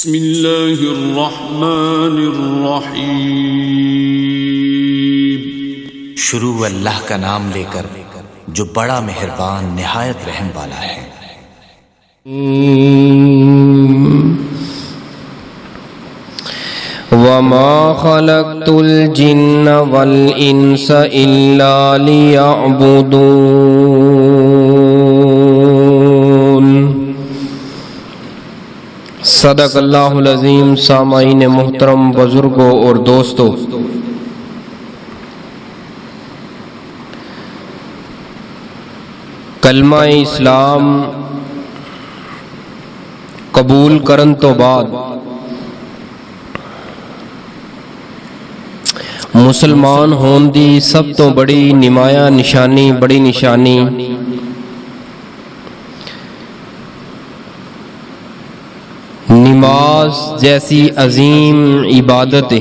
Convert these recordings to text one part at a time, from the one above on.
بسم اللہ الرحمن الرحیم۔ شروع اللہ کا نام لے کر جو بڑا مہربان نہایت رحم والا ہے۔ وَمَا خَلَقْتُ الْجِنَّ وَالْإِنسَ إِلَّا لِيَعْبُدُونَ۔ صدق اللہ العظیم۔ سامعین محترم، بزرگوں اور دوستوں، کلمہ اسلام قبول کرن تو بعد مسلمان ہون دی سب تو بڑی نمایاں نشانی، بڑی نشانی نماز جیسی عظیم عبادت ہے۔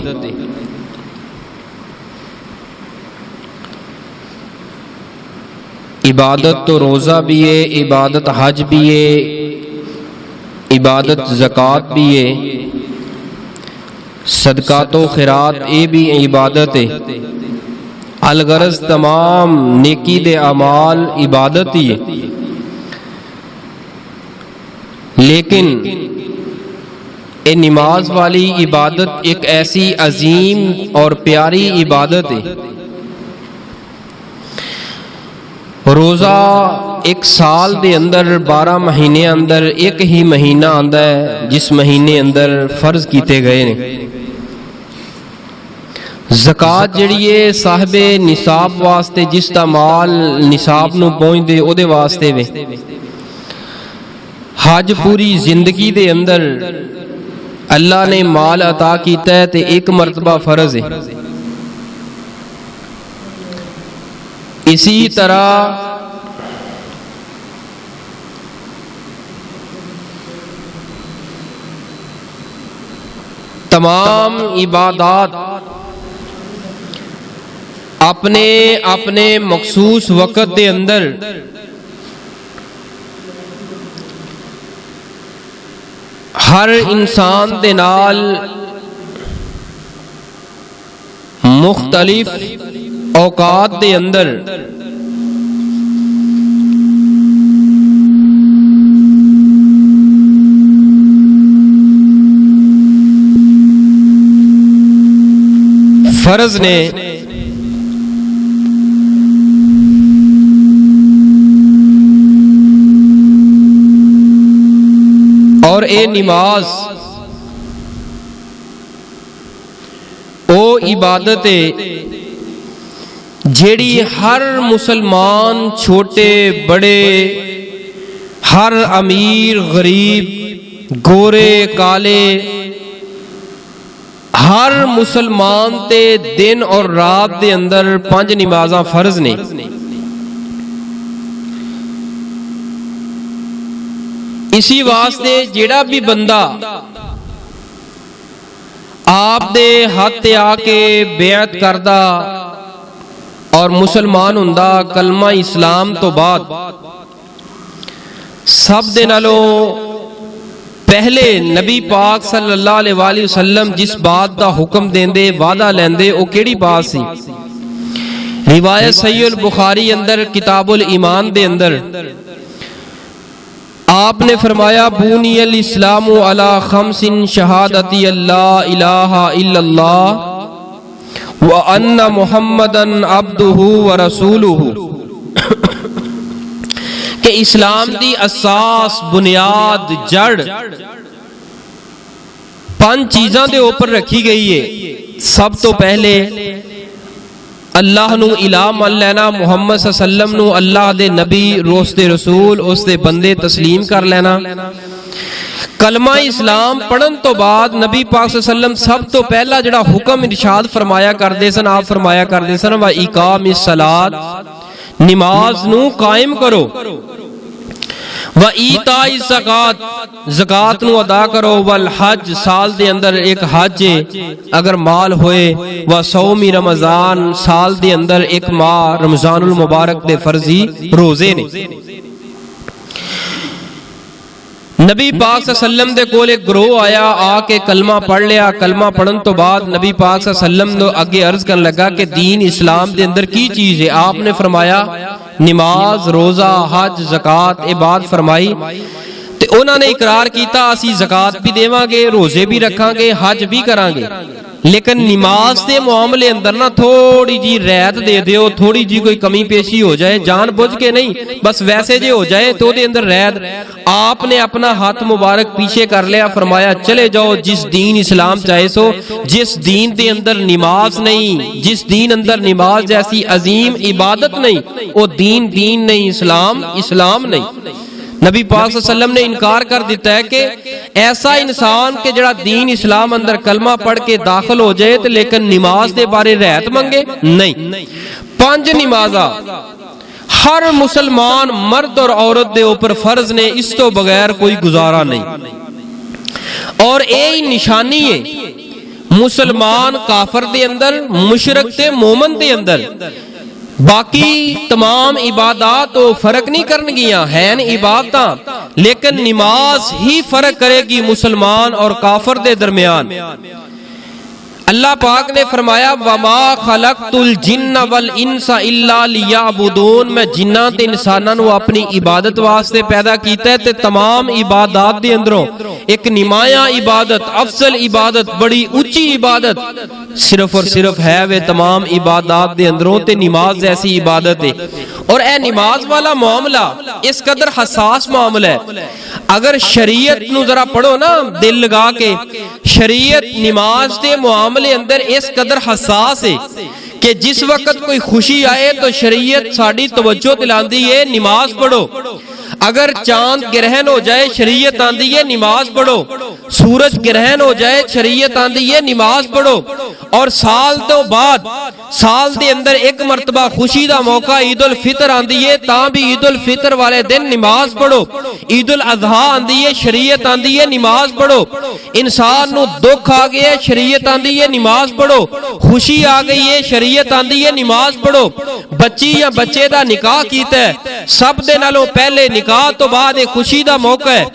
عبادت تو روزہ بھی ہے، عبادت حج بھی ہے، عبادت زکوٰۃ بھی ہے، صدقات و خیرات یہ بھی عبادت ہے۔ الغرض تمام نیکی دے اعمال عبادت ہی ہے، لیکن اے نماز والی عبادت ایک ایسی عظیم اور پیاری عبادت ہے۔ روزہ ایک سال دے اندر 12 مہینے اندر ایک ہی مہینہ آندا ہے جس مہینے اندر فرض کیتے گئے نے۔ زکوٰۃ جڑی ہے صاحب نصاب واسطے، جس دا مال نصاب نو پہنچ دے او دے واسطے وے۔ حج پوری زندگی دے اندر اللہ نے مال عطا کیتا ہے تے ایک مرتبہ فرض ہے۔ اسی طرح تمام عبادات اپنے اپنے مخصوص وقت دے اندر ہر انسان دے نال مختلف اوقات دے اندر فرض نے۔ اور اے نماز او عبادت ہے جیڑی ہر مسلمان، چھوٹے بڑے، ہر امیر غریب، گورے کالے، ہر مسلمان تے دن اور رات دے اندر 5 نمازاں فرض نے۔ اسی واسطے جیڑا بھی بندہ آپ دے ہاتھ تے آ کے بیعت کردا اور مسلمان ہوندا کلمہ اسلام تو بعد، سب دے نالوں پہلے نبی پاک صلی اللہ علیہ وآلہ وسلم جس بات دا حکم دیندے، وعدہ لیندے، او کیڑی بات سی؟ روایت صحیح البخاری اندر کتاب الایمان دے اندر آپ نے فرمایا بونی الاسلام علی 5 شہادت اللہ الہ الا اللہ وان محمدً عبدہ ورسولہ، کہ اسلام دی اساس، بنیاد، جڑ 5 چیزاں دے اوپر رکھی گئی ہے۔ سب تو پہلے اللہ نو الہ من لینا، محمد صلی اللہ علیہ وسلم نو اللہ دے نبی، روس دے رسول، اس دے بندے تسلیم کر لینا۔ کلمہ اسلام پڑھن تو بعد نبی پاک صلی اللہ علیہ وسلم سب تو پہلا جڑا حکم ارشاد فرمایا کردے سن، آپ فرمایا کردے سن وَإِقَامِ الصَّلَاةِ، نماز نو قائم کرو، وَإِيتَاءِ الزَّكَاةِ، زکوٰۃ نو ادا کرو، والحج، سال دے اندر ایک حج اگر مال ہوئے، وصوم رمضان، سال دے اندر ایک ماہ رمضان المبارک دے فرضی روزے نے۔ نبی پاک صلی اللہ علیہ وسلم دے کول ایک گروہ آیا, آ کے کلمہ پڑھ لیا. کلمہ پڑھن تو بعد نبی پاک صلی اللہ علیہ وسلم نے اگے عرض کرنے لگا کہ دین اسلام دے اندر کی چیز ہے. آپ نے فرمایا نماز, روزہ, حج, زکات. اے بات فرمائی تے انہوں نے اقرار کیتا اسی زکات بھی دیواں گے, روزے بھی رکھاں گے, حج بھی کراں گے, لیکن نماز دے معاملے اندر نا تھوڑی جی رعایت دے دیو, تھوڑی جی کوئی کمی پیشی ہو جائے, جان بوجھ کے نہیں, بس ویسے جے ہو جائے تو دے اندر رعایت. آپ نے اپنا ہاتھ مبارک پیچھے کر لیا, فرمایا چلے جاؤ جس دین اسلام چاہے سو, جس دین دے اندر نماز نہیں, جس دین اندر نماز جیسی عظیم عبادت نہیں, وہ دین دین نہیں, اسلام اسلام نہیں. نبی پاک صلی اللہ علیہ وسلم نے انکار کر دیتا ہے کہ ایسا انسان کہ جڑا دین اسلام اندر کلمہ پڑھ کے داخل ہو جائے تو لیکن نماز دے بارے رعایت منگے نہیں. 5 نمازاں ہر مسلمان مرد اور عورت دے اوپر فرض نے, اس تو بغیر کوئی گزارا نہیں. اور یہی نشانی ہے مسلمان کافر دے اندر, مشرک تے مومن دے اندر. باقی تمام عبادات تو فرق نہیں کرن گیاں ہیں عبادتاں, لیکن نماز ہی فرق کرے گی مسلمان اور کافر دے درمیان. اللہ پاک نے فرمایا وَمَا خَلَقْتُ الْجِنَّ وَالْإِنسَ إِلَّا لِيَعْبُدُونَ, میں جنات تے انساناں نو اپنی عبادت واسطے پیدا کیتا ہے. تے تمام عبادات دے اندروں ایک نمایاں عبادت, افضل عبادت, بڑی اونچی عبادت صرف اور صرف ہے وہ تمام عبادات دے اندروں تے نماز ایسی عبادت ہے. اور اے نماز والا معاملہ اس قدر حساس معاملہ ہے. اگر شریعت نو ذرا پڑھو نا دل لگا کے, شریعت نماز دے معاملے اندر اس قدر حساس ہے کہ جس وقت کوئی خوشی آئے تو شریعت ساڑی توجہ دلاندی ہے نماز پڑھو. اگر چاند گرہن ہو جائے شریعت آندی ہے نماز پڑھو, سورج گرہن ہو جائے شریعت آندی ہے نماز پڑھو. اور سال تو بعد سال دے اندر ایک مرتبہ خوشی دا موقع عید الفطر آندی ہے, تاں بھی عید الفطر والے دن نماز پڑھو. عید الاضحیٰ آندی ہے شریعت آندی ہے نماز پڑھو. انسان نو دکھ آ گیا شریعت آندی ہے نماز پڑھو. خوشی آ گئی ہے شریعت آندی ہے نماز پڑھو. بچی یا بچے دا نکاح کیتا ہے, سب دے نالوں پہلے نکاح تو بعد ایک خوشی دا موقع ہے,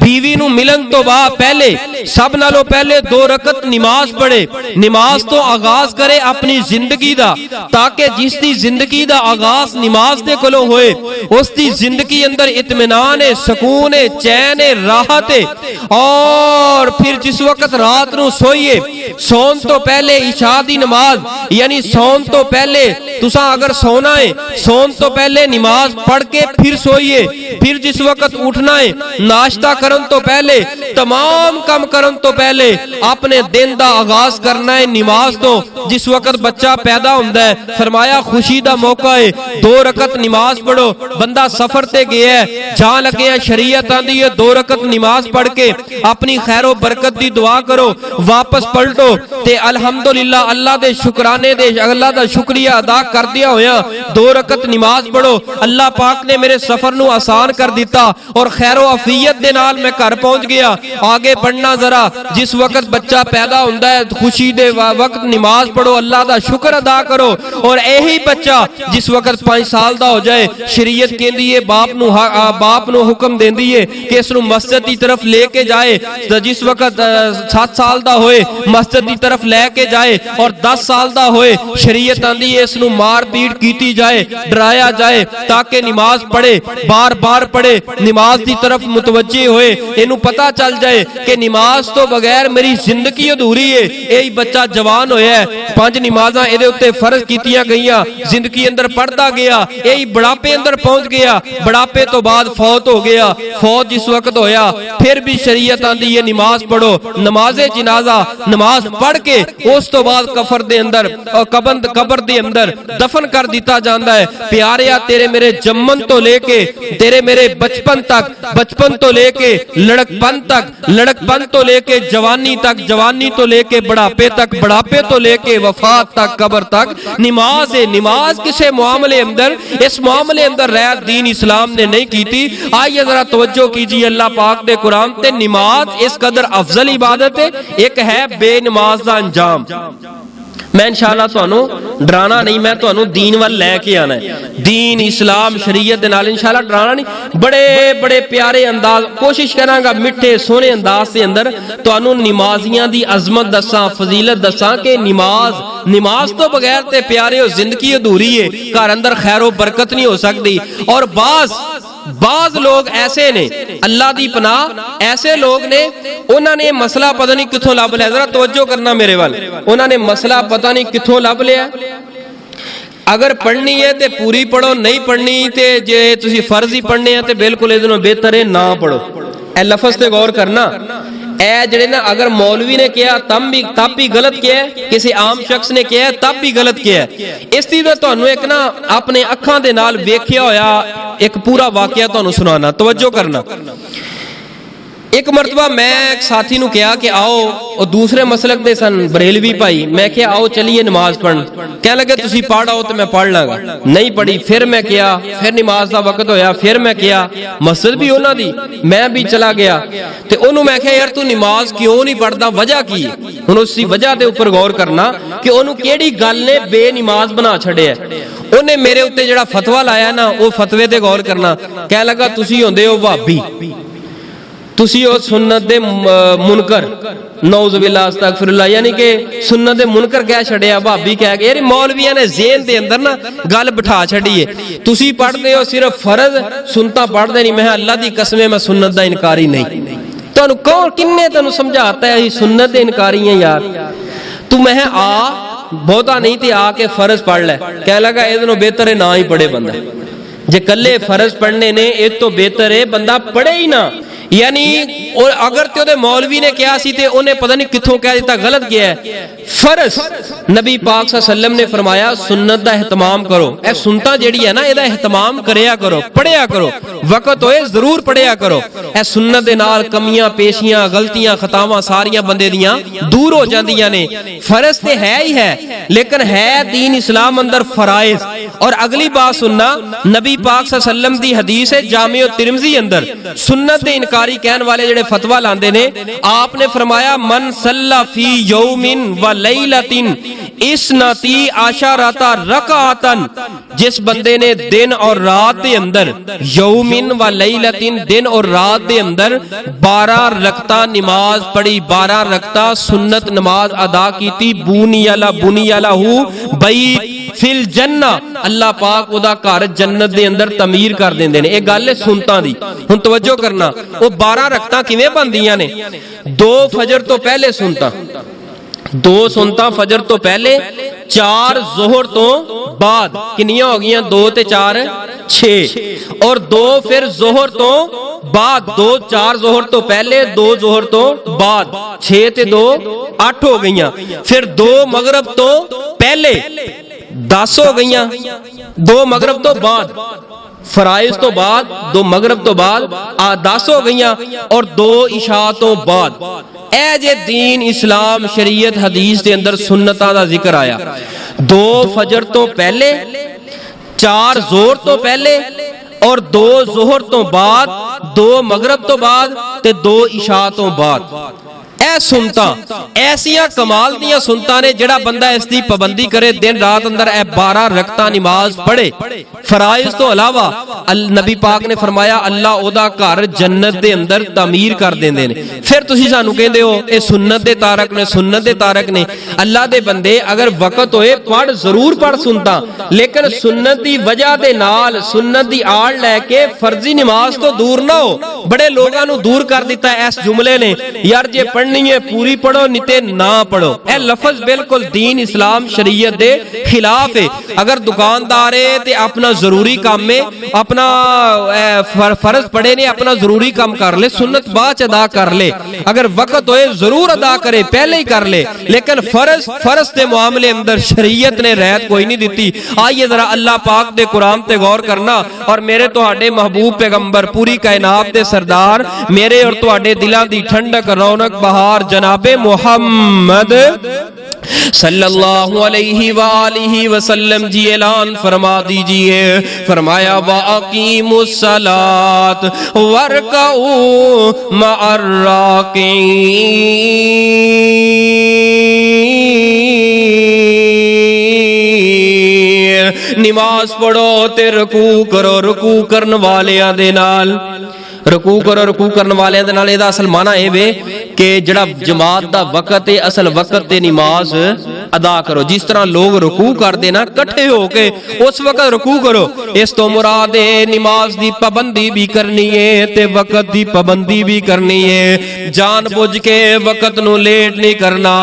بیوی نو ملن تو بعد پہلے سب نالوں پہلے 2 رکعت نماز پڑھے. نماز تو آغاز کرے اپنی زندگی دا, تاکہ جس دی زندگی دا آغاز نماز دے کلو ہوئے اس دی زندگی اندر اطمینان ہے, سکون ہے, چین ہے, راحت ہے. اور پھر جس وقت رات نو سوئیے, سون تو پہلے عشاء دی نماز, یعنی سون تو پہلے تساں اگر سونا ہے سون تو پہلے نماز پڑھ کے پھر سوئیے. پھر جس وقت اٹھنا ہے ناشتہ کرن تو پہلے, تمام کم کرن تو پہلے اپنے دن دا آغاز کرنا ہے نماز تو. جس وقت بچہ پیدا ہوندہ ہے فرمایا خوشی دا موقع ہے 2 رکعت نماز پڑھو. بندہ سفر تے گیا ہے, جہاں لگے ہیں شریعت آندی ہے 2 رکعت نماز پڑھ کے اپنی خیر و برکت دی دعا کرو, واپس پلٹو تے الحمدللہ اللہ دے شکرانے دے, اللہ دا شکریہ ادا کر دیا ہویا. 2 رکعت نماز پڑھو, اللہ پاک نے میرے سفر نو آسان کر دیتا اور خیر و عافیت دے نال میں گھر پہنچ گیا. آگے بڑھنا ذرا, جس وقت بچہ پیدا ہوندہ ہے خوشی دے وقت نماز پڑھو, اللہ دا شکر ادا کرو. اور یہی بچہ جس وقت 5 سال دا ہو جائے شریعت کہندی ہے باپ نو حکم دیندی ہے کہ اس نو مسجد دی طرف لے کے جائے. جس وقت 7 سال دا ہوئے مسجد دی طرف لے کے جائے, اور 10 سال دا ہوئے شریعت آندی ہے اس نو مار پیٹ کیتی جائے, ڈرایا جائے تاکہ نماز پڑھے, بار بار پڑھے, نماز دی طرف متوجہ ہوئے. انہوں پتا چل جائے کہ نماز تو بغیر میری زندگی ادھوری ہے. یہی بچہ جوان ہویا ہے, 5 نمازاں ایدے اتے فرض کیتیاں گئیاں, زندگی اندر پڑھتا گیا, یہی بڑھاپے اندر پہنچ گیا, بڑھاپے تو بعد فوت ہو گیا. فوت جس وقت ہویا پھر بھی شریعت آندی ہے نماز پڑھو. نماز جنازہ نماز پڑھ کے اس تو بعد کفر دے اندر قبر دے اندر دفن کر دیتا جاندہ ہے. پیاریا تیرے میرے جمن تو لے کے تیرے میرے بچپن تک, بچپن تو لے کے لڑکپن تک, لڑکپن تو لے کے جوانی تک, جوانی تو لے کے بڑھاپے تک, بڑھاپے تو لے کے وفات تک, قبر تک نماز ہے. نماز کسے معاملے اندر, اس معاملے اندر رعایت دین اسلام نے نہیں کی تھی. آئیے ذرا توجہ کیجیے اللہ پاک دے قرآن تے, نماز اس قدر افضل عبادت ہے. ایک ہے بے نماز دا انجام. میں انشاءاللہ تانوں ڈرانا نہیں، میں تانوں دین وال لے کے آنا ہے، دین اسلام شریعت دے نال انشاءاللہ ڈرانا نہیں، بڑے بڑے پیارے انداز کوشش کراں گا میٹھے سونے انداز دے اندر تانوں نمازیاں دی عظمت دساں، فضیلت دساں کہ نماز تو بغیر تے پیارے ہو زندگی ادھوری ہے، گھر اندر خیر و برکت نہیں ہو سکتی۔ اور بعض لوگ ایسے نے، اللہ دی پناہ ایسے لوگ نے، انہوں نے مسئلہ پتہ نہیں کتھوں لب لیا، ذرا توجہ کرنا میرے وال، انہوں نے مسئلہ پتہ نہیں کتھوں لب لیا۔ اگر پڑھنی ہے تے پوری پڑھو، نہیں پڑھنی تے جے تسی فرض ہی پڑھنے ہیں تے بالکل ادھنوں بہتر ہے نہ پڑھو۔ اے لفظ تے غور کرنا، اے جڑے نا اگر مولوی نے کیا تب بھی غلط کیا ہے، کسی عام شخص نے کیا ہے تب بھی غلط کیا ہے۔ اس دی تو تانوں ایک نا اپنے اکھاں دے نال ویکھیا ہویا ایک پورا واقعہ تانوں سنانا، توجہ کرنا۔ ایک مرتبہ میں ایک ساتھی نو کہا کہ آؤ، اور دوسرے مسلک دے سن بریلوی پائی، میں کہا آؤ چلیے نماز پڑھن، کہنے لگے تسی پڑھ آؤ تو میں پڑھ لاں گا، نہیں پڑھی۔ پھر میں کیا، پھر نماز دا وقت ہویا، پھر میں کیا، مسجد بھی انہاں دی، میں بھی چلا گیا تے انہوں میں کہا یار تو نماز کیوں نہیں پڑھدا، وجہ کی ہے؟ ہن اسی وجہ دے اوپر غور کرنا کہ انہوں کیڑی گل نے بے نماز بنا چھڑے ہے۔ انہیں میرے اوتے جڑا فتوی لایا نا وہ فتوی تے غور کرنا، کہنے لگا تسی ہوندے ہو وہابی، تسی ہو سنت دے منکر، نعوذ باللہ استغفر اللہ، یعنی کہ سنت دے منکر کہہ چھڑیا، بھابی کہہ گئے۔ یعنی مولویاں نے ذہن دے اندر نا گل بٹھا چھڑی ہے، تسی پڑھ دے ہو صرف فرض، سنتا پڑھ دے نہیں، میں اللہ دی قسم میں سنت دا انکاری نہیں۔ تانوں کون کنے تانوں سمجھاتا ہے سنت دے انکاری ہیں یار؟ تو میں آ بہتا نہیں تے آ کے فرض پڑھ لے، کہہ لگا ادھنوں بہتر ہے نہ ہی پڑھے بندہ، جے کلے فرض پڑھنے نے ایک تو بہتر ہے بندہ پڑھے ہی نہ۔ یعنی اگر تے دے مولوی نے کیا سی تے انہیں پتہ نہیں کتھوں کہہ دیتا، غلط کیا ہے۔ فرض نبی پاک صلی اللہ علیہ وسلم نے فرمایا سنت دا اہتمام کرو، اے سنتا جیڑی ہے نا ادا اہتمام کریا کرو، پڑھیا کرو، وقت ہوئے ضرور پڑھیا کرو۔ اے سنت دے نال کمیاں پیشیاں غلطیاں خطاواں ساریاں بندے دیاں دور ہو جاندیاں نے۔ فرض تے ہے ہی ہے لیکن ہے دین اسلام اندر فرائض۔ اور اگلی بات سننا، نبی پاک صلی اللہ علیہ وسلم دی حدیث ہے جامع ترمذی اندر، سنت دے انکاری کہن والے جڑے فتوی لاندے نے، آپ نے فرمایا من صلی فی یوم و لیلۃ اسنتی عشرۃ رکعۃ، جس بندے نے دن اور رات دے اندر، یوم و لیلۃ دن اور رات دے اندر 12 رکعتاں نماز پڑھی، 12 رکعتاں سنت نماز ادا کیتی، بنی لہ بیت فی الجنہ، اللہ پاک او دا گھر جنت دے اندر تعمیر کر دیندے نے۔ ایک گل ہے سنتاں دی، ہن توجہ کرنا، وہ 12 رکعتاں کیویں بندیاں نے؟ 2 فجر تو پہلے سنتاں، 2 سنتاں فجر تو پہلے، 4 ظہر تو بعد، کنیاں ہو گئیاں 2 تے 4 6، اور 2 پھر ظہر تو بعد، 2 4 ظہر تو پہلے، 2 ظہر تو بعد، 6 تے 2 8 ہو گئیاں، پھر 2 مغرب تو پہلے 10 ہو گئیاں، 2 مغرب تو بعد، فرائض تو بعد، 2 مغرب تو بعد 10 ہو گئیاں، اور 2 عشاء تو بعد۔ اے جے دین اسلام شریعت حدیث دے اندر سنتاں دا ذکر آیا، 2 فجر تو پہلے، 4 ظہر تو پہلے، اور 2 ظہر تو بعد، 2 مغرب تو بعد تے 2 عشاء تو بعد۔ اے سنتا ایسیاں کمال دیاں سنتا نے، جڑا بندہ اس دی پابندی کرے دن رات اندر اے 12 رکعتاں نماز پڑھے فرائض تو علاوہ، نبی پاک نے فرمایا اللہ او دا گھر جنت دے اندر تعمیر کر دیندے نے۔ پھر تسی سانو کہندے ہو اے سنت دے تارک نے، سنت دے تارک نے۔ اللہ دے بندے اگر وقت ہوئے پڑھ ضرور پڑھ سنتا، لیکن سنت دی وجہ دے نال سنت دی آڑ لے کے فرضی نماز تو دور نہ ہو۔ بڑے لوگاں نو دور کر دیتا ہے اس جملے نے، یار جے پڑھنی ہے پوری پڑھو نیتے نہ پڑھو۔ اے لفظ بالکل دین اسلام شریعت دے خلاف ہے۔ اگر دکاندار ہے تے اپنا ضروری کام میں اپنا فرض پڑھے نے، اپنا ضروری کام کر لے، سنت بعد ادا کر لے، اگر وقت ہوئے ضرور ادا کرے، پہلے ہی کر لے، لیکن فرض دے معاملے اندر شریعت نے رعایت کوئی نہیں دیتی۔ آئیے ذرا اللہ پاک دے قرآن تے غور کرنا، اور میرے تہاڈے محبوب پیغمبر پوری کائنات دے سردار، میرے اور تہاڈے دلاں دی ٹھنڈک رونق بہار جناب محمد صلی اللہ علیہ وآلہ وسلم جی اعلان فرما دیجئے، فرمایا وَأَقِيمُوا الصَّلَاةَ وَارْكَعُوا مَعَ الرَّاكِعِينَ۔ نماز پڑھو تے رکوع کرو رکوع کرن والیاں دے نال رکوع کرو رکوع کرن والیاں دے نال دا اصل معنی اے وے کہ جڑا جماعت دا وقت ہے اصل وقت تے نماز ادا کرو جس طرح لوگ رکوع کر دینا کٹھے ہو کے اس وقت رکوع کرو اس تو مراد ہے نماز دی پابندی بھی کرنی ہے تے وقت دی پابندی بھی کرنی ہے جان بوجھ کے وقت نو لیٹ نہیں کرنا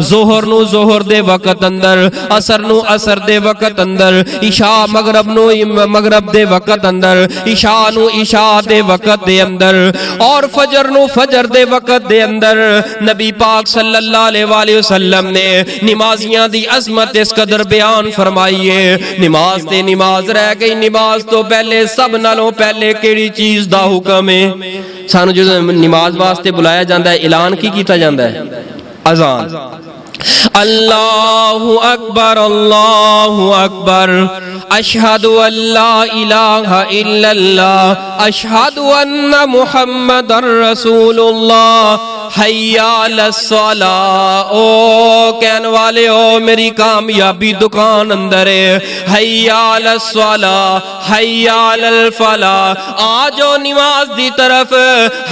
ظہر نو ظہر دے وقت اندر عصر نو عصر دے وقت اندر عشاء مغرب نو مغرب دے وقت اندر عشاء نو عشاء دے وقت دے اندر اور فجر نو فجر دے وقت دے اندر نبی پاک صلی اللہ علیہ وآلہ وسلم نے نمازیاں دی عظمت اس قدر بیان فرمائی ہے نماز تے نماز رہ گئی نماز تو پہلے سب نالوں پہلے کیڑی چیز دا حکم ہے سانو جو نماز واسطے بلایا جاندہ ہے اعلان کی کیتا جاندہ ہے اذان اللہ اکبر اشہد ان لا الہ الا اللہ اشہد ان محمد رسول اللہ حی علی الصلاۃ او کہنے والے ہو میری کامیابی دکان اندر ہے حی علی الصلاۃ حی علی الفلاح آجو نماز دی طرف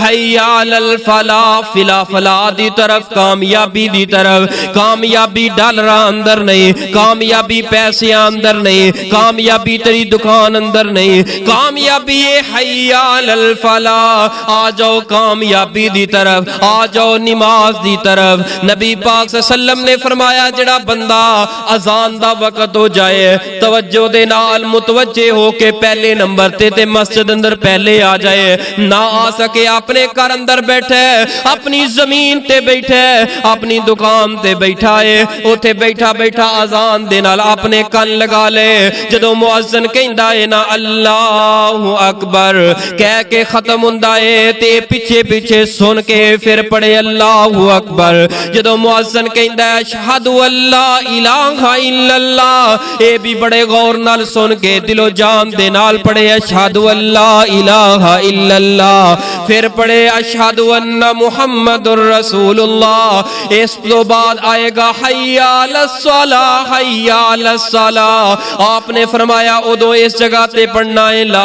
حی علی الفلاح فلاح دی طرف کامیابی دی طرف کامیابی ڈالر اندر نہیں کامیابی پیسے اندر نہیں کامیابی تیری دکان اندر نہیں کامیابی حی علی الفلاح آجو کامیابی دی طرف آجو نماز دی طرف نبی پاک صلی اللہ علیہ وسلم نے فرمایا جڑا بندہ اذان دا وقت ہو جائے توجہ دے نال متوجہ ہو کے پہلے نمبر تے مسجد اندر پہلے آ جائے نہ آ سکے اپنے گھر اندر بیٹھے اپنی زمین تے بیٹھے اپنی دکان تے بیٹھا ہے اوتھے بیٹھا بیٹھا اذان دے نال اپنے کان لگا لے جدوں مؤذن کہندا ہے نا اللہ اکبر کہہ کے ختم ہوندا ہے تے پیچھے پیچھے سن کے پھر پڑھے اللہ اکبر جدوں مؤذن کہندا ہے اشہد ان لا الہ الا اللہ اے بھی بڑے غور نال سن کے دل و جان دے نال پڑھے اشہد ان لا الہ الا اللہ پھر پڑھے اشہد ان محمد رسول اللہ اس تو بعد آئے گا حی علی الصلاۃ حی علی الصلاۃ آپ نے فرمایا ادو اس جگہ تے پڑھنا ہے لا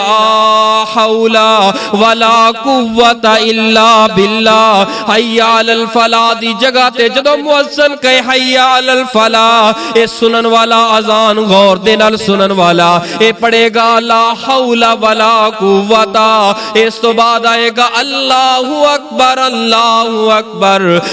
حول ولا قوت الا باللہ حی علی الفلاح دی جگہ تے جدو مؤذن کہے حی علی الفلاح اے سنن والا اذان غور دے نال سنن والا اے پڑھے گا لا حول ولا قوت اس تو بعد آئے گا اللہ اکبر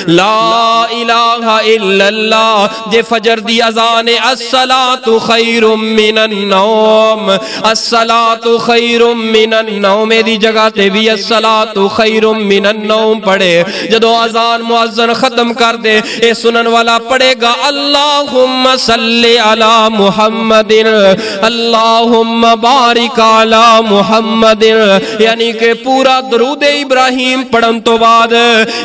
لا الہ الا اللہ جے فجر دی اذان الصلاۃ خیر من النوم الصلاۃ خیر من النوم دی جگہ تے بھی الصلاۃ خیر من النوم پڑھے جدو اذان مؤذن ختم کر دے اے سنن والا پڑھے گا اللہم صلی علی محمد اللہم بارک علی محمد یعنی کہ پورا درود ابراہیم پڑھن تو بعد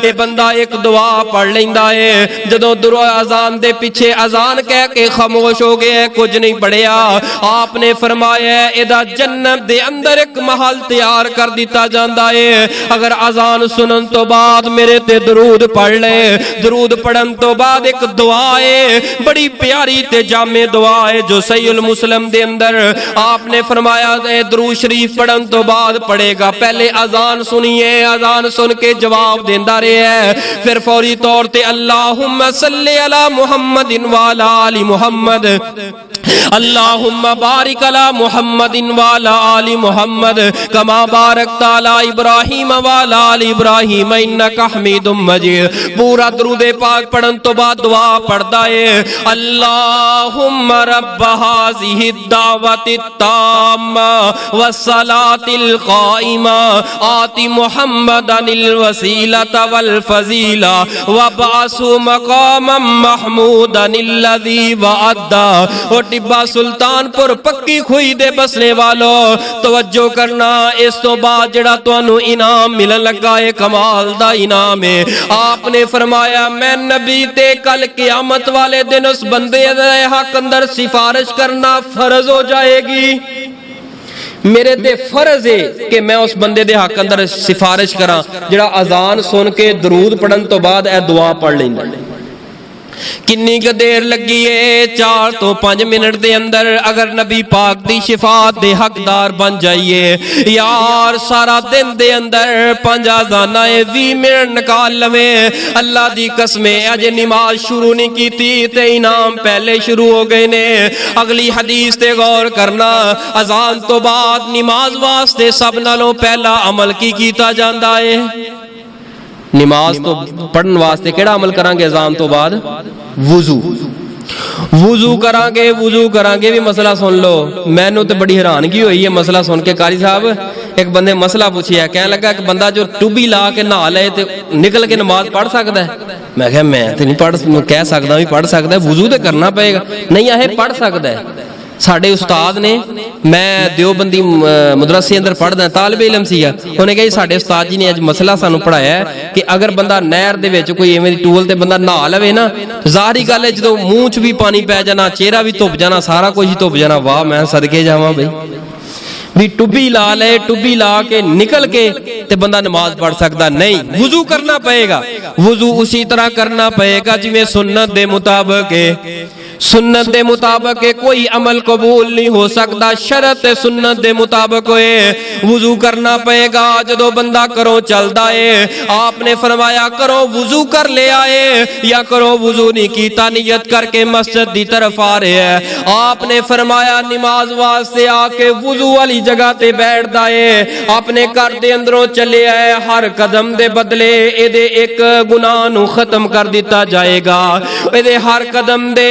اے بندہ ایک دعا پڑھ لیندا ہے جدو اذان دے پیچھے اذان کہہ کے خاموش ہو گئے کچھ نہیں پڑھیا آپ نے فرمایا ادا جنت دے اندر ایک محل تیار کر دیتا جاندا ہے اگر اذان سنن تو بعد میرے تے درود پڑھ لے درود پڑھن تو بعد ایک دعا ہے بڑی پیاری تے جامع دعا ہے جو صحیح المسلم دے اندر آپ نے فرمایا درود شریف پڑھن تو بعد پڑھے گا پہلے اذان سنیے اذان سن کے جواب دیندا رہے پھر فوری طور تے اللہم صلی علی محمد وعلی آل محمد اللہم بارک علی محمد وعلی آل محمد کما بارکت علی ابراہیم وعلی آل ابراہیم انکا حمید مجید پورا درود پاک پڑھن تو بعد دعا پڑھدا ہے اللہم رب هذه الدعوت التامہ والصلاة القائمہ آت محمدا الوسیلۃ والفضیلہ وابعثه مقاما محمودا الذی وعدہ اور ٹبا سلطان پور پکی کھوئی دے بسنے والو توجہ کرنا اس تو بعد جڑا تانوں انعام ملن لگا ہے کمال دا انعام ہے آپ نے فرمایا میں نبی تے کل قیامت والے دن اس بندے دے حق اندر سفارش کرنا فرض ہو جائے گی میرے تے فرض ہے کہ میں اس بندے دے حق اندر سفارش کراں جڑا اذان سن کے درود پڑھن تو بعد اے دعا پڑھ لیندا کنی ک دیر لگی ہے 4 تو 5 منٹ دے اندر اگر نبی پاک دی شفاعت دے حقدار بن جائیے یار سارا دن دے اندر 5 اذانہ 20 منٹ نکال لویں اللہ دی قسم اجے نماز شروع نہیں کیتی تے انعام پہلے شروع ہو گئے نے اگلی حدیث تے غور کرنا اذان تو بعد نماز واسطے سب نالوں پہلا عمل کی کیتا جاندا ہے نماز تو پڑھن واسطے کیڑا عمل کران گے اذان تو بعد وضو کران گے بھی مسئلہ سن لو میں نو تے بڑی حیرانگی ہوئی ہے مسئلہ سن کے قاری صاحب ایک بندے مسئلہ پوچھیا کہنے لگا کہ بندہ جو ٹوبی لا کے نہا لے تے نکل کے نماز پڑھ سکتا ہے میں کہا میں تے نہیں پڑھ کہہ سکتا بھی پڑھ سکتا ہے وضو تے کرنا پڑے گا نہیں ہے پڑھ سکتا ہے ساڑھے استاد نے میں دیوبندی مدرسے اندر پڑھ دا طالب علم سیا انہیں کہا ساڑھے استاد جی نے آج مسئلہ سانو پڑھایا ہے کہ اگر بندہ نہر دے وچ کوئی ایویں ٹول تے بندہ نہا لوے نا ظاہری گل ہے جدوں منہ چ بھی پانی پی جانا چہرہ بھی دھپ جانا سارا کچھ ہی دھپ جانا واہ میں صدقے جاواں بھائی بھی ٹوبی لا لے ٹوبی لا کے نکل کے تے بندہ نماز پڑھ سکتا نہیں وضو کرنا پڑے گا وضو اسی طرح کرنا پڑے گا جویں سنت دے مطابق سنت دے مطابق کوئی عمل قبول نہیں ہو سکتا شرط سنت دے مطابق ہوئے وضو کرنا پڑے گا جدو بندہ کرو چلدا ہے آپ نے فرمایا کرو وضو کر لے آئے یا کرو وضو نہیں کیتا نیت کر کے مسجد دی طرف آ رہے ہیں آپ نے فرمایا نماز واسطے آ کے وضو والی جگہ تے بیٹھ دائے اپنے گھر دے اندروں چلے آئے ہر قدم دے بدلے اے دے ایک گناہ نو ختم کر دیتا جائے گا اے دے ہر قدم دے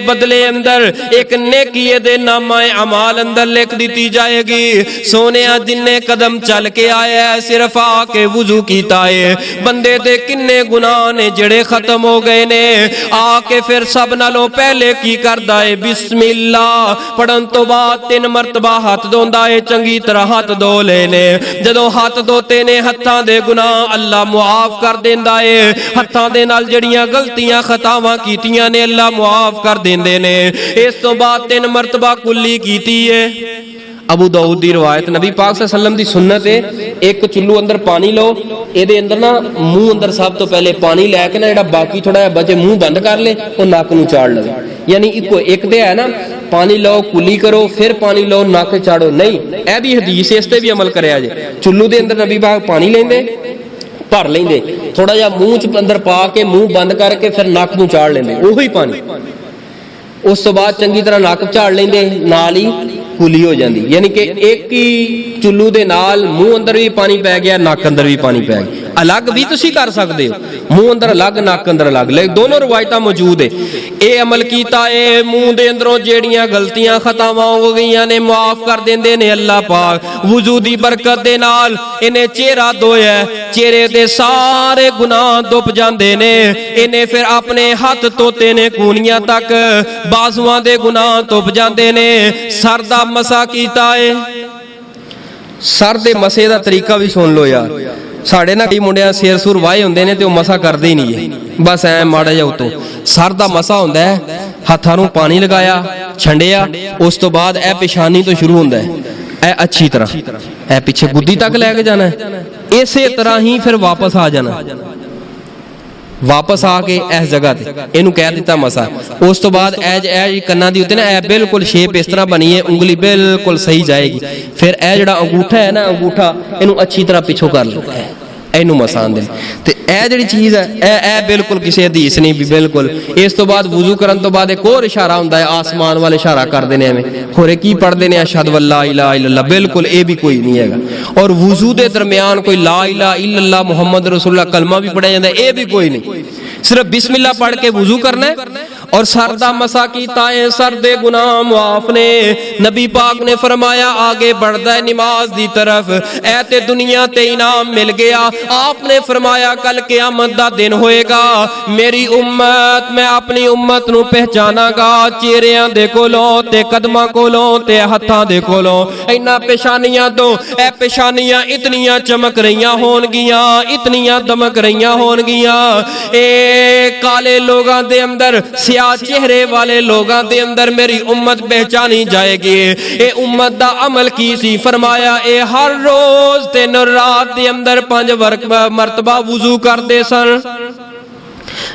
بدلے اندر ایک نیکی دے نامہ اعمال اندر لکھ دیتی جائے گی سونیا جن نے قدم چل کے آیا ہے صرف آ کے وضو کیتا ہے بندے تے کنے گناہ نے جڑے ختم ہو گئے نے آ کے پھر سب نالوں پہلے کی کردا ہے بسم اللہ پڑھن تو بعد 3 مرتبہ ہاتھ دھوندا ہے چنگی طرح ہاتھ دھو لینے جدوں ہاتھ دھوتے نے ہتھاں دے گناہ اللہ معاف کر دیندا ہے ہتھاں دے نال جڑیاں غلطیاں خطاواں کیتیاں نے اللہ معاف کر دیندے نے اس تو بعد 3 مرتبہ کلی کیتی ہے ابو داؤد دی روایت نبی پاک صلی اللہ علیہ وسلم دی سنت ہے ایک چلو اندر پانی لو اے دے اندر نا منہ اندر سب تو پہلے پانی لے کے نا جڑا باقی تھوڑا ہے بچے منہ بند کر لے اور ناک نو چاڑ لے یعنی ایک دے ہے نا پانی لو کلی کرو پھر پانی لو ناک چاڑو نہیں اے بھی حدیث اس تے بھی عمل کریا جے چلو دے اندر نبی پاک پانی لیندے بھر لیندے تھوڑا جا منہ اندر پا کے منہ بند کر کے پھر ناک نو چاڑ لیندے وہی پانی اس تو بعد چنگی طرح ناک چاڑ لیندے نال ہی کلی ہو جاندی یعنی کہ ایک ہی چلو دے نال منہ اندر بھی پانی پی گیا ناک اندر بھی پانی پی گیا الگ بھی تسی کر سکتے ہو منہ اندر الگ ناک اندر الگ لیکن دونوں روایتاں موجود ہے اے عمل کیتا اے منہ دے اندروں جیڑیاں غلطیاں خطاواں ہو گئیاں نے معاف کر دیندے نے اللہ پاک وضو دی برکت دے نال انہیں چہرہ دھویا چہرے تے سارے گناہ دھپ جاندے نے انہیں پھر اپنے ہاتھ دھوتے نے کونیاں تک بازواں دے گناہ دھپ جاندے نے سر دا مسا کیتا ہے سر دے مسے دا طریقہ بھی سن لو یار ساڑھے نا کئی منڈیاں سیر سور وائے ہوندے نے تے وہ مسا کر دے نہیں ہے بس اے ماڑا جاؤ تو سر دا مسا ہوندہ ہے ہتھاروں پانی لگایا چھنڈیا اس تو بعد اے پیشانی تو شروع ہوندہ ہے اے اچھی طرح اے پیچھے گدی تک لے کے جانا ہے اسی طرح ہی پھر واپس آ جانا واپس آ کے اس جگہ تے اینو کہہ دیتا مسا اس تو بعد اے کنا دی ہوتے نا اے بالکل شیپ اس طرح بنی ہے انگلی بالکل صحیح جائے گی پھر اے جڑا انگوٹھا ہے نا انگوٹھا اینو اچھی طرح پیچھو کر لو اینو مسان دے تے اے جڑی چیز ہے اے بالکل کسی حدیث نہیں بھی بالکل اس تو بعد وضو کرن تو بعد ایک اور اشارہ ہوندا ہے آسمان والے اشارہ کر دینے ہمیں کھورے کی پڑھ دینے اشہد واللہ الہ الا اللہ بالکل اے بھی کوئی نہیں ہے گا اور وضو دے درمیان کوئی لا الہ الا اللہ محمد رسول اللہ کلمہ بھی پڑھا جاندہ ہے اے بھی کوئی نہیں صرف بسم اللہ پڑھ کے وضو کرنا ہے اور سر دا مسا کیتا ہے سر دے گناہ معاف نے نبی پاک نے فرمایا آگے بڑھدا ہے نماز دی طرف اے تے دنیا تے انعام مل گیا آپ نے فرمایا کل قیامت دا دن ہوئے گا میری امت میں اپنی امت نو پہچانا گا چہریاں دے کولوں تے قدماں کولوں تے ہتھاں دے کولوں اینا پیشانیاں تو اے پیشانیاں اتنیاں چمک رہیاں ہون گیاں اتنیاں دمک رہیاں ہون گیاں اے کالے لوگاں دے اندر سیاہ چہرے والے لوگاں دے اندر میری امت پہچانی جائے گی اے امت دا عمل کی سی فرمایا اے ہر روز تے رات دے اندر 5 مرتبہ وضو کر دے سن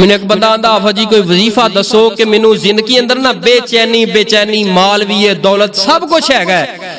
ਮੈਨੂੰ ਇੱਕ ਬੰਦਾ ਆਂਦਾ ਆਫਾ ਜੀ ਕੋਈ ਵਜ਼ੀਫਾ ਦੱਸੋ ਕਿ ਮੈਨੂੰ ਜ਼ਿੰਦਗੀ ਅੰਦਰ ਨਾ ਬੇਚੈਨੀ ਮਾਲ ਵੀ ਹੈ, ਦੌਲਤ ਸਭ ਕੁਝ ਹੈਗਾ ਹੈ,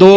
2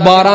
12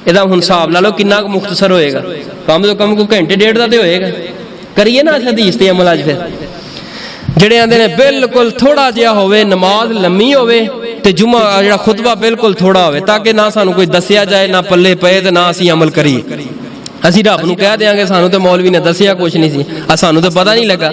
ਇਹਦਾ ਹੁਣ ਹਿਸਾਬ ਲਾ ਲਓ ਕਿੰਨਾ ਮੁਖਤਸਰ ਹੋਏਗਾ, ਕਮ ਤੋਂ ਕਮ ਕੋਈ ਘੰਟੇ ਡੇਢ ਦਾ ਤੇ ਹੋਏਗਾ। ਕਰੀਏ ਨਾ ਹਦੀਸ ਤੇ ਅਮਲ ਅੱਜ। ਫਿਰ ਜਿਹੜੇ ਆਂਦੇ ਨੇ ਬਿਲਕੁਲ ਥੋੜਾ ਜਿਹਾ ਹੋਵੇ, ਨਮਾਜ਼ ਲੰਮੀ ਹੋਵੇ ਤੇ ਜੁਮਾ ਜਿਹੜਾ ਖੁਤਬਾ ਬਿਲਕੁਲ ਥੋੜਾ ਹੋਵੇ, ਤਾਂ ਕਿ ਨਾ ਸਾਨੂੰ ਕੋਈ ਦੱਸਿਆ ਜਾਏ, ਨਾ ਪੱਲੇ ਪਏ ਤੇ ਨਾ ਅਸੀਂ ਅਮਲ ਕਰੀਏ। ਅਸੀਂ ਰੱਬ ਨੂੰ ਕਹਿ ਦਿਆਂਗੇ ਸਾਨੂੰ ਤੇ ਮੌਲਵੀ ਨੇ ਦੱਸਿਆ ਕੁਛ ਨਹੀਂ ਸੀ, ਸਾਨੂੰ ਤਾਂ ਪਤਾ ਨਹੀਂ ਲੱਗਾ।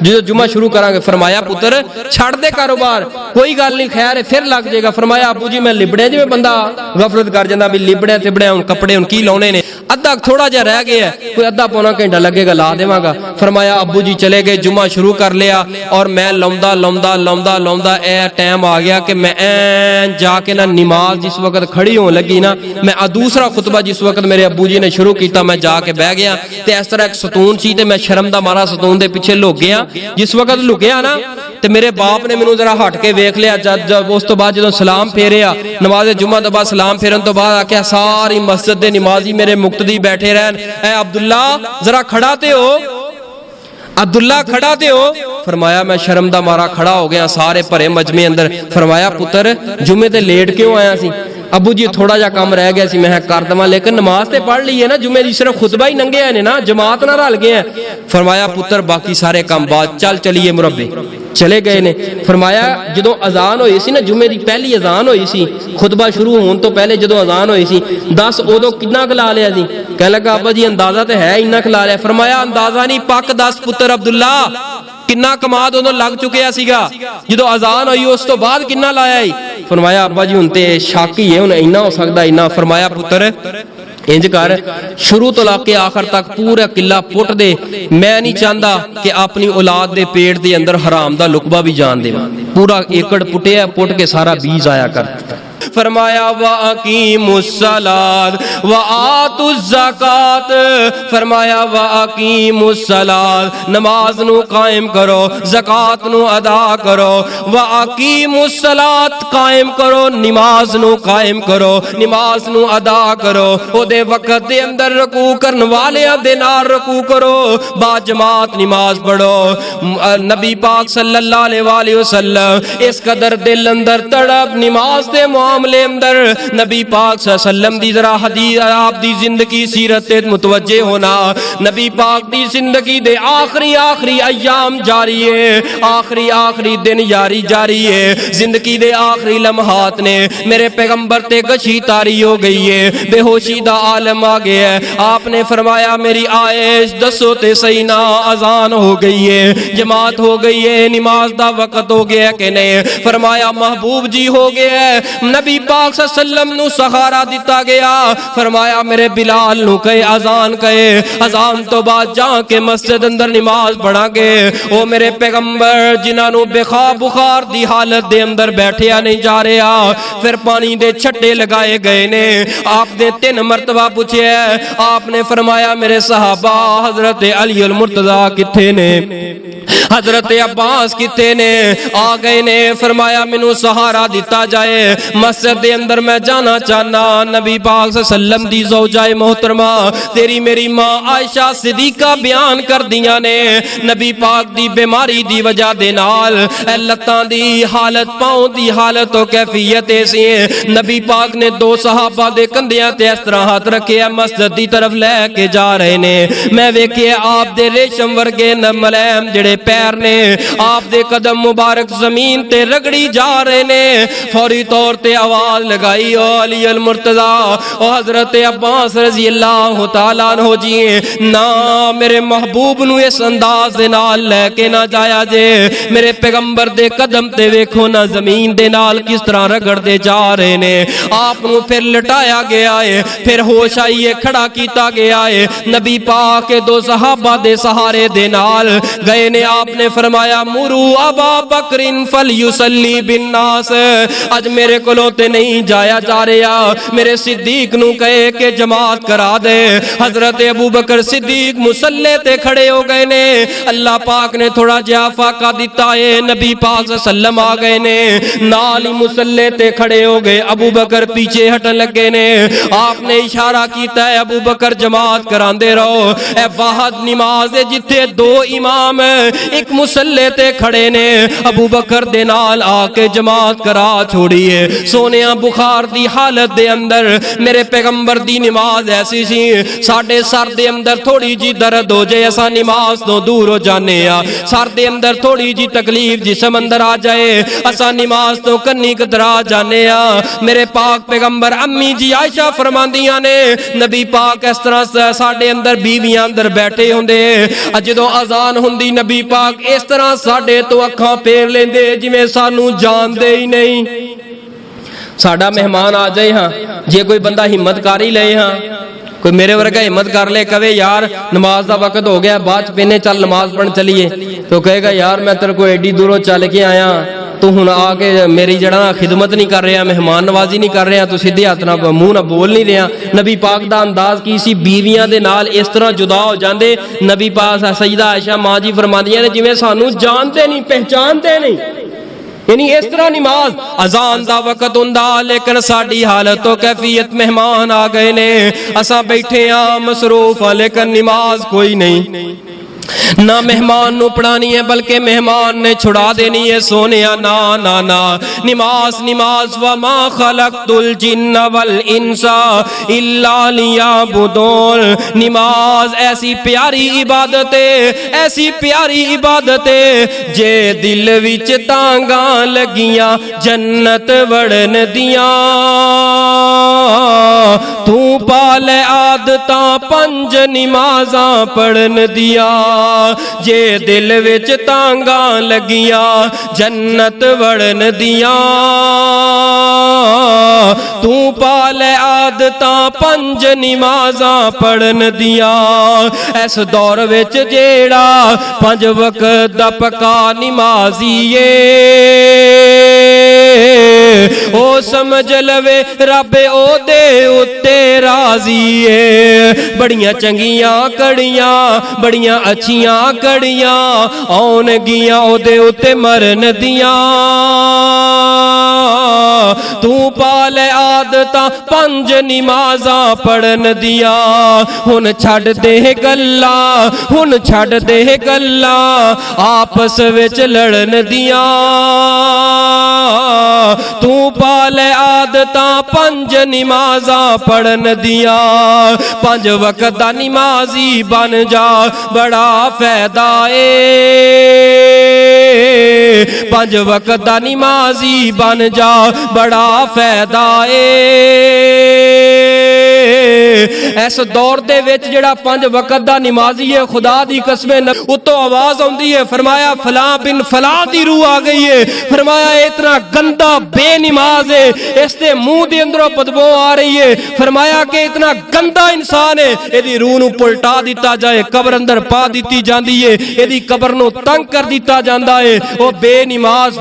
جو جمعہ شروع کرا گے. فرمایا پتر چھڑ دے کاروبار, کوئی گل نہیں, خیر ہے پھر لگ جائے گا. فرمایا ابو جی میں لبڑے جی بندہ غفلت کر جاتا بھی لبڑے تبڑے ہوں کپڑے ہوں کی لاؤنے نے, ادھا تھوڑا جہا رہ گیا ہے, کوئی ادھا پونا گھنٹہ لگے گا لا دیواں گا. فرمایا ابو جی چلے گئے, جمعہ شروع کر لیا اور میں لوندا اے ٹائم آ گیا کہ میں این جا کے نا نماز جس وقت کھڑی ہون لگی نا, میں دوسرا خطبہ جس وقت میرے ابو جی نے شروع کیتا میں جا کے بہ گیا تے اس طرح ایک ستون سی تے میں شرم دا مارا ستون دے پیچھے لک گیا. جس وقت لکیا نا تے میرے باپ نے مینوں ذرا ہٹ کے ویکھ لیا, جب اس تو بعد جدوں سلام پھیریا نماز جمعہ تو بعد سلام پھیرن تو بعد آکھیا ساری مسجد دے نمازی میرے مقتدی بیٹھے رہن, اے عبداللہ ذرا کھڑا تے ہو, عبداللہ کھڑا تے ہو. فرمایا میں شرم دا مارا کھڑا ہو گیا سارے بھرے مجمع اندر. فرمایا پتر جمعے تے لیٹ کیوں آیا سی؟ ابو جی تھوڑا جا کام رہ گیا سی میں کر دواں, لیکن نماز تے پڑھ لی ہے نا جمعے دی, صرف خطبہ ہی ننگے ہیں نا, جماعت نہ رل گئے ہیں. فرمایا پتر باقی سارے کام بعد, چل چلیے مربے. چلے گئے نے. فرمایا جدوں اذان ہوئی سی نا جمعے دی پہلی اذان ہوئی سی, خطبہ شروع ہون تو پہلے جدوں اذان ہوئی سی 10 ادو کتنا کلا لیا سی؟ کہنے لگا ابا جی اندازہ تے ہے اتنا کلا لیا. فرمایا اندازہ نہیں پک 10 پتر عبداللہ کنا کماد ادو لگ چکیا سیگا, جدو اذان ہوئی اس تو بعد کنا لایا ہی؟ فرمایا ابا جی ہن تے شک ہی ہے, ہن اینا ہو سکدا اینا. فرمایا پتر انج کر شروع تو لا کے آخر تک پورا قلعہ پٹ دے, میں نہیں چاہتا کہ اپنی اولاد دے پیٹ دے اندر حرام دا لقبہ بھی جان دے, پورا ایکڑ پٹیا پٹ کے سارا بیج آیا کر. فرمایا وَأَقِيمُوا الصَّلَاةَ وَآتُوا الزَّكَاةَ. فرمایا وَأَقِيمُوا الصَّلَاةَ نماز نو قائم کرو, زکات نو ادا کرو. وَأَقِيمُوا الصَّلَاةَ قائم کرو, نماز نو قائم کرو, نماز نو ادا کرو. او دے وقت دے اندر رکوع کرن والیاں دے نال رکوع کرو, با جماعت نماز پڑھو. نبی پاک صلی اللہ علیہ وآلہ وسلم اس قدر دل اندر تڑپ نماز دے معاملے اندر, نبی پاک صلی اللہ علیہ وسلم دی ذرا حدیث آپ دی زندگی سیرت متوجہ ہونا. نبی پاک دی زندگی دے آخری ایام جاری ہے, آخری دن جاری ہے, زندگی دے آخری لمحات نے میرے پیغمبر تے گچھی تاری ہو گئی ہے, بے ہوشی دا عالم آ گیا ہے. آپ نے فرمایا میری عائش دسو تے صحیح نا اذان ہو گئی ہے, جماعت ہو گئی ہے, نماز دا وقت ہو گیا کہ نہیں؟ فرمایا محبوب جی ہو گیا ہے. نبی پاک صلی اللہ علیہ وسلم نو سہارا دیتا گیا. فرمایا میرے بلال نو کہے اذان کہے, اذان تو بعد جا کے مسجد اندر نماز پڑھا گے. او میرے پیغمبر جنہاں نو بخار دی حالت دے اندر بیٹھیا نہیں جا رہا, پھر پانی دے چھٹے لگائے گئے نے. آپ نے 3 مرتبہ پوچھے, آپ نے فرمایا میرے صحابہ حضرت علی المرتضی کتھے نے, حضرت عباس کتھے نے, آ گئے نے. فرمایا مینوں سہارا دیتا جائے, مسجد دے اندر میں جانا چاہنا. نبی پاک صلی اللہ علیہ وسلم دی زوجہ محترمہ تیری میری ماں عائشہ صدیقہ بیان کر دیاں نے, نبی پاک دی بیماری دی وجہ دے نال لتاں دی حالت پاؤں دی حالت و کیفیت ایسی ہے. نبی پاک نے 2 صحابہ دے کندھیاں تے اس طرح ہاتھ رکھے مسجد دی طرف لے کے جا رہے نے. میں ویکھے آپ دے ریشم ورگے ملائم جڑے پیر نے, آپ دے قدم مبارک زمین تے رگڑی جا رہے نے. فوری طور تے آواز لگائی, او علی المرتضی, او حضرت عباس رضی اللہ تعالیٰ عنہ جی, نا میرے محبوب نو اس انداز دے نال لے کے نہ جایا جے. میرے پیغمبر دے قدم تے ویکھو نا زمین دے نال کس طرح رگڑ دے جا رہے نے. آپ نو پھر لٹایا گیا ہے, پھر ہوش آئیے کھڑا کیتا گیا ہے. نبی پاک کے 2 صحابہ دے سہارے دے نال گئے نے. آپ نے فرمایا مرو ابا بکر فلیصلی بالناس, اج میرے کولوں تے نہیں جایا جا رہا, میرے صدیق نو کہے کہ جماعت کرا دے. حضرت ابو بکر صدیق مصلی تے کھڑے ہو گئے نے. اللہ پاک نے تھوڑا جہا فاقہ دیتا ہے, نبی پاک صلی اللہ علیہ وسلم آ گئے نے, نال ہی مصلی تے کھڑے ہو گئے. ابو بکر پیچھے ہٹن لگے نے. آپ نے اشارہ کیتا ہے ابو بکر جماعت کراندے رہو. اے واحد نماز ہے جتھے 2 امام ایک مصلی تے کھڑے نے, ابو بکر دے نال آ کے جماعت کرا چھوڑی ہے. سونیا بخار دی حالت دے اندر میرے پیغمبر دی نماز ایسی سی ساڈے سر دے اندر تھوڑی جی درد ہو جائے اساں نماز تو دور ہو جانے ہاں سر دے اندر تھوڑی جی تکلیف جسم اندر آ جائے اساں نماز تو کنی کترا جانے ہاں میرے پاک پیغمبر امی جی عائشہ فرماندیاں نے نبی پاک اس طرح ساڈے اندر بیویاں اندر بیٹھے ہوندے جدوں اذان ہوندی نبی پاک اس طرح ساڈے تو اکھاں پھیر لیندے جویں سانوں جان دے ہی نہیں ساڈا مہمان آ جائے ہاں جے کوئی بندہ ہمت کر ہی لے ہاں کوئی میرے ورگا ہمت کر لے کہے یار نماز دا وقت ہو گیا بعد پہنے چل نماز پڑھن چلیے تو کہے گا یار میں تیرے کو ایڈی دوروں چل کے آیا تو ہن آ کے میری جڑا خدمت نہیں کر رہا مہمان نوازی نہیں کر رہا تو سیدھے ہاتھ نہ منہ نہ بول نہیں رہا نبی پاک دا انداز کی سی بیویاں دے نال اس طرح جدا ہو جاندے نبی پاک سیدہ عائشہ ماں جی فرماندیاں نے جویں سانوں جانتے نہیں پہچانتے نہیں یعنی اس طرح نماز اذان دا وقت ہوندا لیکن ساڈی حالت تو کیفیت مہمان آ گئے نے اساں بیٹھے ہاں مصروف ہاں لیکن نماز کوئی نہیں نہ مہمان نو پڑھانی ہے بلکہ مہمان نے چھڑا دینی ہے سونیا نا نا نا نماز نماز وما خلقت الجن والانس الا لیعبدون نماز ایسی پیاری عبادت ہے ایسی پیاری عبادت ہے جے دل وچ تانگاں لگیاں جنت وڑن دیاں تو پالے عادتاں پنج نمازاں پڑھن دیاں جے دل وچ تانگاں لگیاں جنت وڑن دیاں تو پالے عادتاں پنج نمازاں پڑھن دیاں اس دور وچ جیڑا پنج وقت دا پکا نمازی او سمجھ لوے رب او دے اتے راضی ہے بڑیاں چنگیاں کڑیاں بڑیاں اچھیاں کڑیاں آن گیاں او دے اتے مرن دیاں تو پالے عادتاں پنج نمازاں پڑھن دیاں ہن چھڑ دے گلاں ہن چھڑ دے گلاں آپس وچ لڑن دیاں تو پالے عادتاں پنج نمازاں پڑھن دیاں پنج وقت دا نمازی بن جا بڑا فائدہ اے پنج وقت دا نمازی بن جا بڑا فائدہ اے اس دور دے وچ جڑا پنج وقت دا نمازی ہے خدا دی قسم اتو آواز ہوندی ہے فرمایا فلاں بن فلاں دی روح آ گئی ہے فرمایا اتنا گندا بے نماز ہے اس دے منہ دے اندروں بدبو آ رہی ہے فرمایا کہ اتنا گندا انسان ہے ایدی روح نو پلٹا دیتا جائے قبر اندر پا دیتی جاندی ہے ایدی قبر نو تنگ کر دیتا جاندا ہے او بے نماز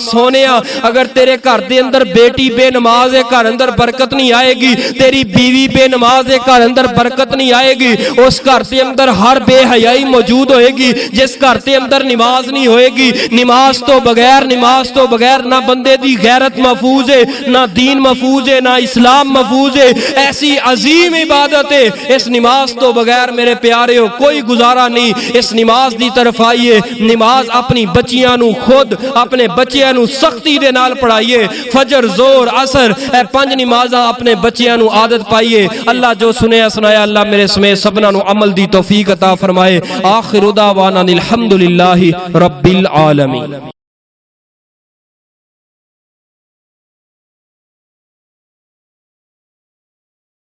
سونیا اگر تیرے گھر دے اندر بیٹی بے نماز ہے گھر اندر برکت نہیں آئے گی تیری بیوی بے نماز ہے گھر اندر برکت نہیں آئے گی اس گھر دے اندر ہر بے حیائی موجود ہوئے گی جس گھر دے اندر نماز نہیں ہوئے گی نماز تو بغیر نہ بندے دی غیرت محفوظ ہے نہ دین محفوظ ہے نہ اسلام محفوظ ہے ایسی عظیم عبادت ہے اس نماز تو بغیر میرے پیارے ہو کوئی گزارا نہیں اس نماز دی طرف آئیے نماز اپنی بچیاں نو خود اپنے بچیاں نو سختی دے نال پڑھائیے فجر زور عصر اے پنج نمازاں اپنے بچیاں نو عادت پائیے اللہ جو سنیا سنایا اللہ میرے سمیت سبنا نو عمل دی توفیق عطا فرمائے آخر دعوانا الحمدللہ رب العالمین